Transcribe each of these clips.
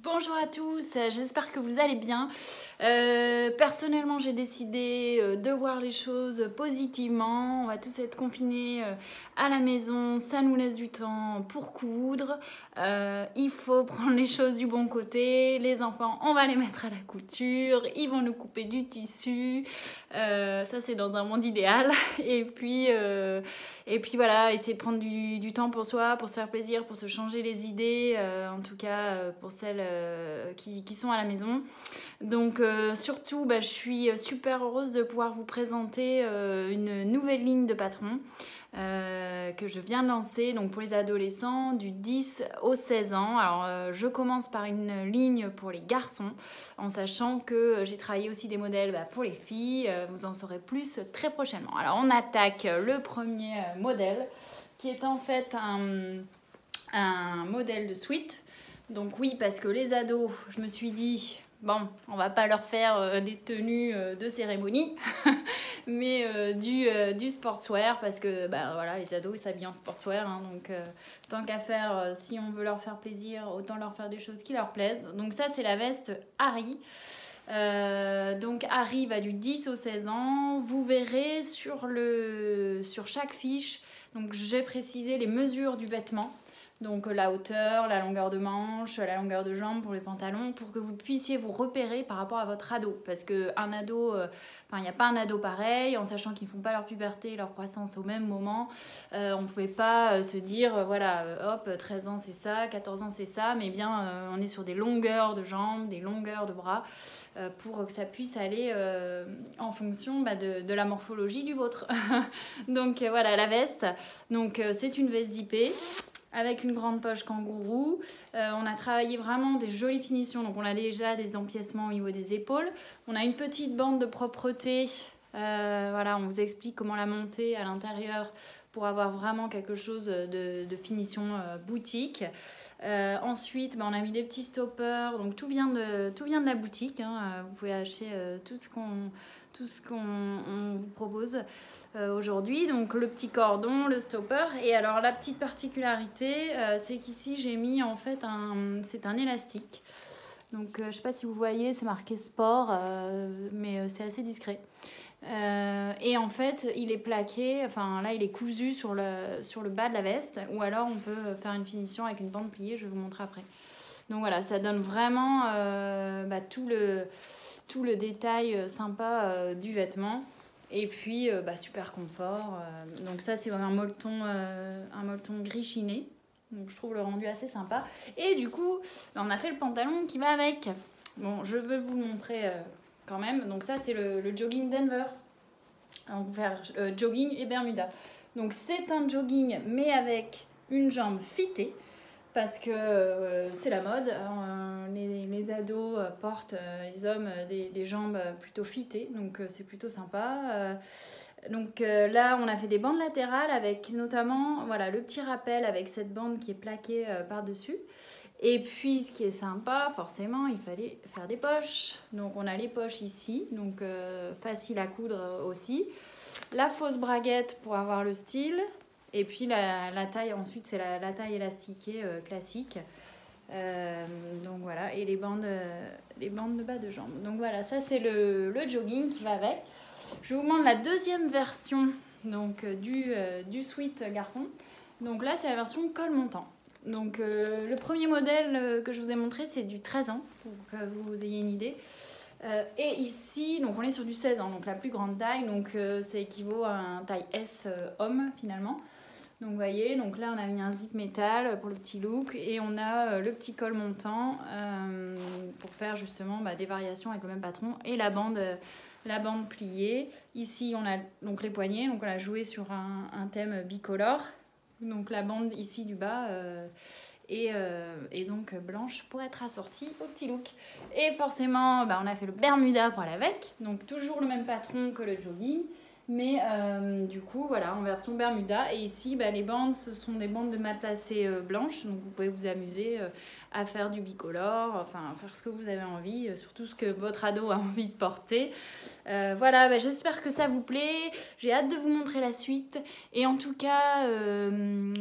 Bonjour à tous, j'espère que vous allez bien. Personnellement, j'ai décidé de voir les choses positivement. On va tous être confinés à la maison, ça nous laisse du temps pour coudre. Il faut prendre les choses du bon côté. Les enfants, on va les mettre à la couture, ils vont nous couper du tissu. Ça, c'est dans un monde idéal. Et puis voilà, essayer de prendre du temps pour soi, pour se faire plaisir, pour se changer les idées, en tout cas pour celles qui sont à la maison. Donc surtout, je suis super heureuse de pouvoir vous présenter une nouvelle ligne de patron que je viens de lancer donc pour les adolescents du 10 au 16 ans. Alors je commence par une ligne pour les garçons en sachant que j'ai travaillé aussi des modèles pour les filles. Vous en saurez plus très prochainement. Alors on attaque le premier modèle qui est en fait un modèle de suite. Donc oui, parce que les ados, je me suis dit, bon, on va pas leur faire des tenues de cérémonie, mais du sportswear, parce que voilà, les ados ils s'habillent en sportswear, hein, donc tant qu'à faire, si on veut leur faire plaisir, autant leur faire des choses qui leur plaisent. Donc ça, c'est la veste Harry. Donc Harry va du 10 au 16 ans. Vous verrez sur chaque fiche, donc j'ai précisé les mesures du vêtement. Donc la hauteur, la longueur de manche, la longueur de jambe pour les pantalons, pour que vous puissiez vous repérer par rapport à votre ado. Parce qu'un ado, il n'y a pas un ado pareil, en sachant qu'ils ne font pas leur puberté et leur croissance au même moment. On ne pouvait pas se dire, voilà, hop, 13 ans c'est ça, 14 ans c'est ça, mais bien on est sur des longueurs de jambes, des longueurs de bras, pour que ça puisse aller en fonction de la morphologie du vôtre. Donc voilà, la veste. Donc c'est une veste d'IP avec une grande poche kangourou. On a travaillé vraiment des jolies finitions. Donc on a déjà des empiècements au niveau des épaules. On a une petite bande de propreté. Voilà, on vous explique comment la monter à l'intérieur pour avoir vraiment quelque chose de finition boutique. Ensuite, on a mis des petits stoppers. Donc tout vient de la boutique, hein. Vous pouvez acheter tout ce qu'on vous propose aujourd'hui. Donc le petit cordon, le stopper. Et alors la petite particularité, c'est qu'ici j'ai mis en fait c'est un élastique. Donc je ne sais pas si vous voyez, c'est marqué sport, mais c'est assez discret. Et en fait il est plaqué, enfin là il est cousu sur le bas de la veste, ou alors on peut faire une finition avec une bande pliée, je vais vous montrer après. Donc voilà, ça donne vraiment tout le détail sympa du vêtement. Et puis super confort. Donc ça c'est un molleton gris chiné. Donc je trouve le rendu assez sympa. Et du coup, on a fait le pantalon qui va avec. Bon, je veux vous le montrer quand même. Donc ça c'est le jogging Denver. On va faire jogging et bermuda. Donc c'est un jogging mais avec une jambe fitée. Parce que c'est la mode, les ados portent, les hommes, des jambes plutôt fitées, donc c'est plutôt sympa. Donc là, on a fait des bandes latérales avec notamment le petit rappel avec cette bande qui est plaquée par-dessus. Et puis, ce qui est sympa, forcément, il fallait faire des poches. Donc on a les poches ici, donc facile à coudre aussi. La fausse braguette pour avoir le style. Et puis la taille, ensuite, c'est la taille élastiquée classique. Donc voilà, et les bandes de bas de jambe. Donc voilà, ça c'est le jogging qui va avec. Je vous montre la deuxième version donc, du sweat garçon. Donc là, c'est la version col montant. Donc le premier modèle que je vous ai montré, c'est du 13 ans, pour que vous ayez une idée. Et ici, donc on est sur du 16 ans, donc la plus grande taille, donc ça équivaut à un taille S homme finalement. Donc vous voyez, donc là on a mis un zip métal pour le petit look et on a le petit col montant pour faire justement des variations avec le même patron et la bande pliée. Ici on a donc les poignets, donc on a joué sur un thème bicolore. Donc la bande ici du bas et donc blanche pour être assortie au petit look. Et forcément on a fait le bermuda pour aller avec, donc toujours le même patron que le jogging. Mais du coup, voilà, en version Bermuda. Et ici, bah, les bandes, ce sont des bandes de matelassé blanches. Donc vous pouvez vous amuser à faire du bicolore, enfin à faire ce que vous avez envie, surtout ce que votre ado a envie de porter. Voilà, bah, j'espère que ça vous plaît. J'ai hâte de vous montrer la suite. Et en tout cas,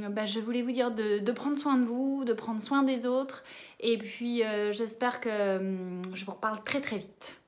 bah, je voulais vous dire de prendre soin de vous, de prendre soin des autres. Et puis, j'espère que je vous reparle très très vite.